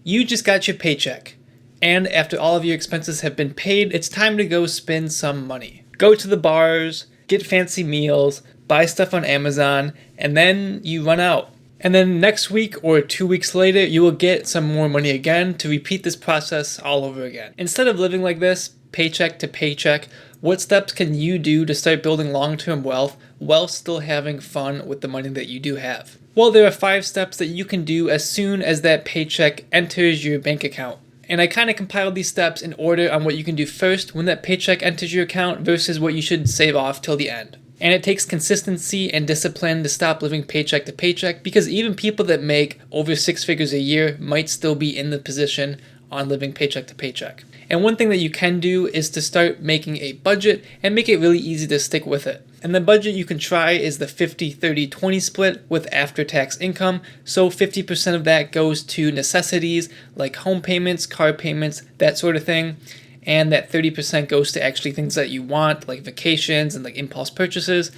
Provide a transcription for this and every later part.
You just got your paycheck. And after all of your expenses have been paid, it's time to go spend some money. Go to the bars, get fancy meals, buy stuff on Amazon, and then you run out. And then next week or 2 weeks later, you will get some more money again to repeat this process all over again. Instead of living like this, paycheck to paycheck, what steps can you do to start building long-term wealth while still having fun with the money that you do have? Well, there are 5 steps that you can do as soon as that paycheck enters your bank account. And I kind of compiled these steps in order on what you can do first when that paycheck enters your account versus what you should save off till the end. And it takes consistency and discipline to stop living paycheck to paycheck, because even people that make over 6 figures a year might still be in the position on living paycheck to paycheck. And one thing that you can do is to start making a budget and make it really easy to stick with it. And the budget you can try is the 50-30-20 split with after-tax income. So 50% of that goes to necessities like home payments, car payments, that sort of thing. And that 30% goes to actually things that you want, like vacations and like impulse purchases.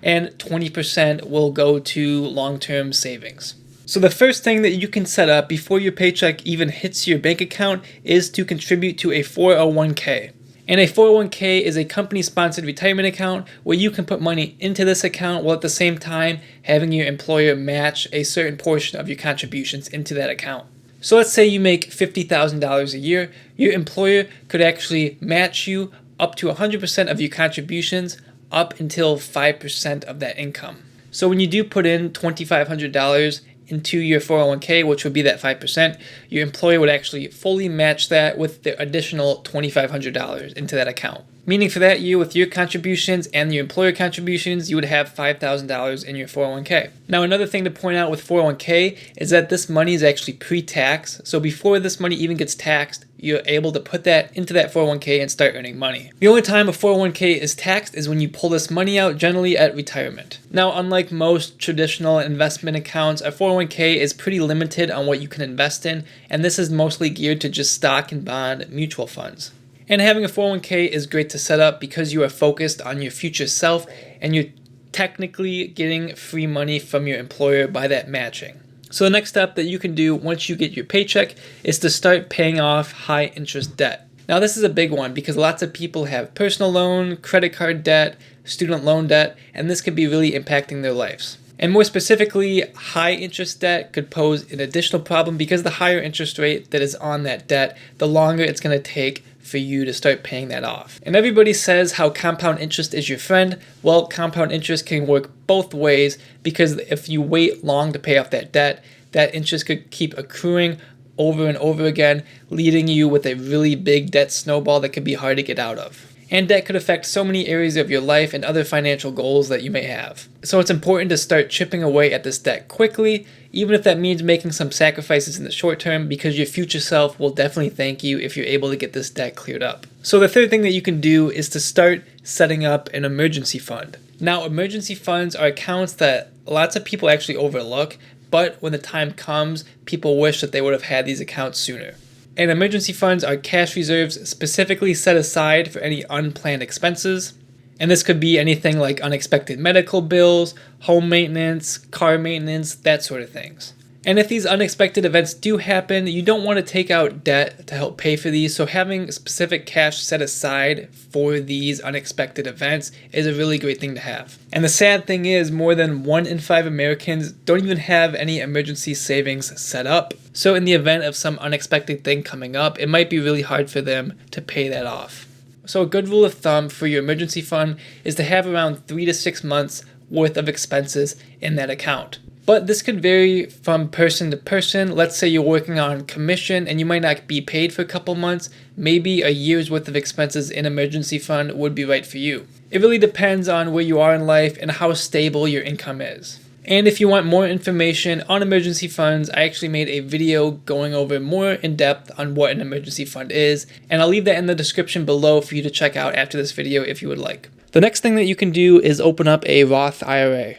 And 20% will go to long-term savings. So the first thing that you can set up before your paycheck even hits your bank account is to contribute to a 401k. And a 401k is a company-sponsored retirement account where you can put money into this account while at the same time having your employer match a certain portion of your contributions into that account. So let's say you make $50,000 a year, your employer could actually match you up to 100% of your contributions up until 5% of that income. So when you do put in $2,500 into your 401k, which would be that 5%, your employer would actually fully match that with the additional $2,500 into that account. Meaning for that year, with your contributions and your employer contributions, you would have $5,000 in your 401k. Now, another thing to point out with 401k is that this money is actually pre-tax. So before this money even gets taxed, you're able to put that into that 401k and start earning money. The only time a 401k is taxed is when you pull this money out, generally at retirement. Now, unlike most traditional investment accounts, a 401k is pretty limited on what you can invest in, and this is mostly geared to just stock and bond mutual funds. And having a 401k is great to set up because you are focused on your future self and you're technically getting free money from your employer by that matching. So the next step that you can do once you get your paycheck is to start paying off high interest debt. Now this is a big one because lots of people have personal loan, credit card debt, student loan debt, and this could be really impacting their lives. And more specifically, high interest debt could pose an additional problem because the higher interest rate that is on that debt, the longer it's going to take for you to start paying that off. And everybody says how compound interest is your friend. Well, compound interest can work both ways because if you wait long to pay off that debt, that interest could keep accruing over and over again, leading you with a really big debt snowball that could be hard to get out of. And debt could affect so many areas of your life and other financial goals that you may have. So it's important to start chipping away at this debt quickly, even if that means making some sacrifices in the short term, because your future self will definitely thank you if you're able to get this debt cleared up. So the third thing that you can do is to start setting up an emergency fund. Now, emergency funds are accounts that lots of people actually overlook, but when the time comes, people wish that they would have had these accounts sooner. And emergency funds are cash reserves specifically set aside for any unplanned expenses. And this could be anything like unexpected medical bills, home maintenance, car maintenance, that sort of things. And if these unexpected events do happen, you don't want to take out debt to help pay for these, so having specific cash set aside for these unexpected events is a really great thing to have. And the sad thing is, more than 1 in 5 Americans don't even have any emergency savings set up. So in the event of some unexpected thing coming up, it might be really hard for them to pay that off. So a good rule of thumb for your emergency fund is to have around 3 to 6 months worth of expenses in that account. But this could vary from person to person. Let's say you're working on commission and you might not be paid for a couple months. Maybe a year's worth of expenses in emergency fund would be right for you. It really depends on where you are in life and how stable your income is. And if you want more information on emergency funds, I actually made a video going over more in depth on what an emergency fund is, and I'll leave that in the description below for you to check out after this video if you would like. The next thing that you can do is open up a Roth IRA.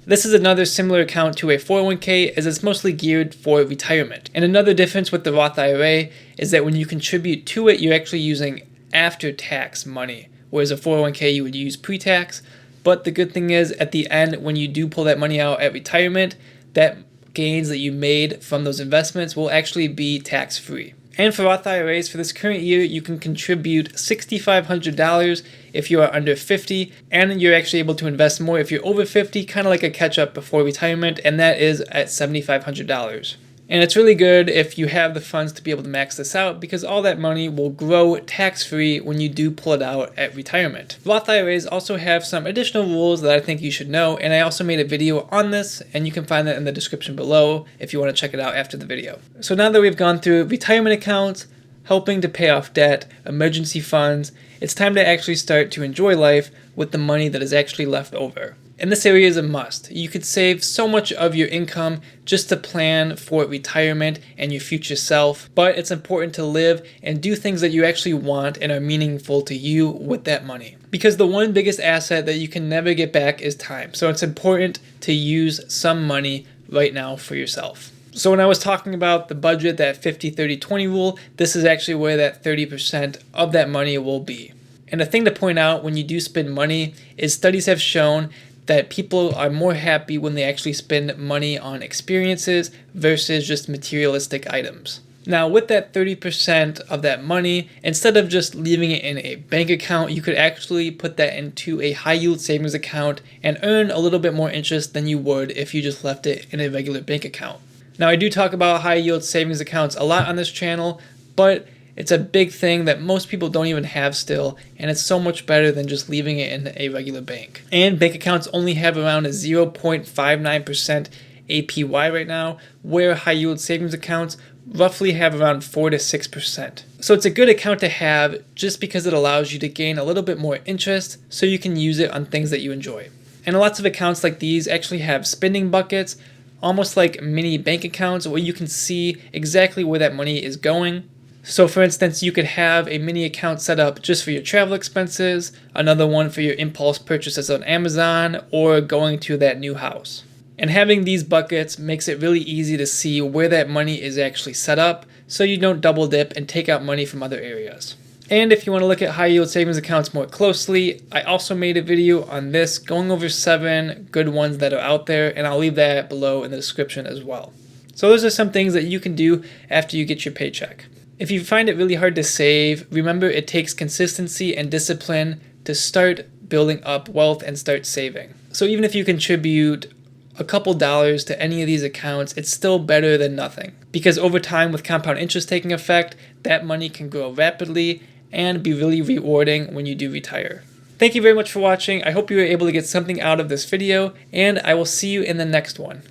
This is another similar account to a 401k as it's mostly geared for retirement. And another difference with the Roth IRA is that when you contribute to it, you're actually using after-tax money, whereas a 401k you would use pre-tax. But the good thing is at the end, when you do pull that money out at retirement, that gains that you made from those investments will actually be tax-free. And for Roth IRAs for this current year, you can contribute $6,500 if you are under 50, and you're actually able to invest more if you're over 50, kind of like a catch-up before retirement, and that is at $7,500. And it's really good if you have the funds to be able to max this out, because all that money will grow tax-free when you do pull it out at retirement. Roth IRAs also have some additional rules that I think you should know, and I also made a video on this, and you can find that in the description below if you want to check it out after the video. So now that we've gone through retirement accounts, helping to pay off debt, emergency funds, it's time to actually start to enjoy life with the money that is actually left over. And this area is a must. You could save so much of your income just to plan for retirement and your future self, but it's important to live and do things that you actually want and are meaningful to you with that money. Because the one biggest asset that you can never get back is time. So it's important to use some money right now for yourself. So when I was talking about the budget, that 50-30-20 rule, this is actually where that 30% of that money will be. And the thing to point out when you do spend money is studies have shown that people are more happy when they actually spend money on experiences versus just materialistic items. Now, with that 30% of that money, instead of just leaving it in a bank account, you could actually put that into a high yield savings account and earn a little bit more interest than you would if you just left it in a regular bank account. Now, I do talk about high yield savings accounts a lot on this channel, but it's a big thing that most people don't even have still, and it's so much better than just leaving it in a regular bank. And bank accounts only have around a 0.59% APY right now, where high yield savings accounts roughly have around 4 to 6%. So it's a good account to have just because it allows you to gain a little bit more interest so you can use it on things that you enjoy. And lots of accounts like these actually have spending buckets, almost like mini bank accounts where you can see exactly where that money is going. So for instance, you could have a mini account set up just for your travel expenses, another one for your impulse purchases on Amazon, or going to that new house. And having these buckets makes it really easy to see where that money is actually set up, so you don't double dip and take out money from other areas. And if you want to look at high yield savings accounts more closely, I also made a video on this going over 7 good ones that are out there, and I'll leave that below in the description as well. So those are some things that you can do after you get your paycheck. If you find it really hard to save, remember it takes consistency and discipline to start building up wealth and start saving. So even if you contribute a couple dollars to any of these accounts, it's still better than nothing. Because over time, with compound interest taking effect, that money can grow rapidly and be really rewarding when you do retire. Thank you very much for watching. I hope you were able to get something out of this video, and I will see you in the next one.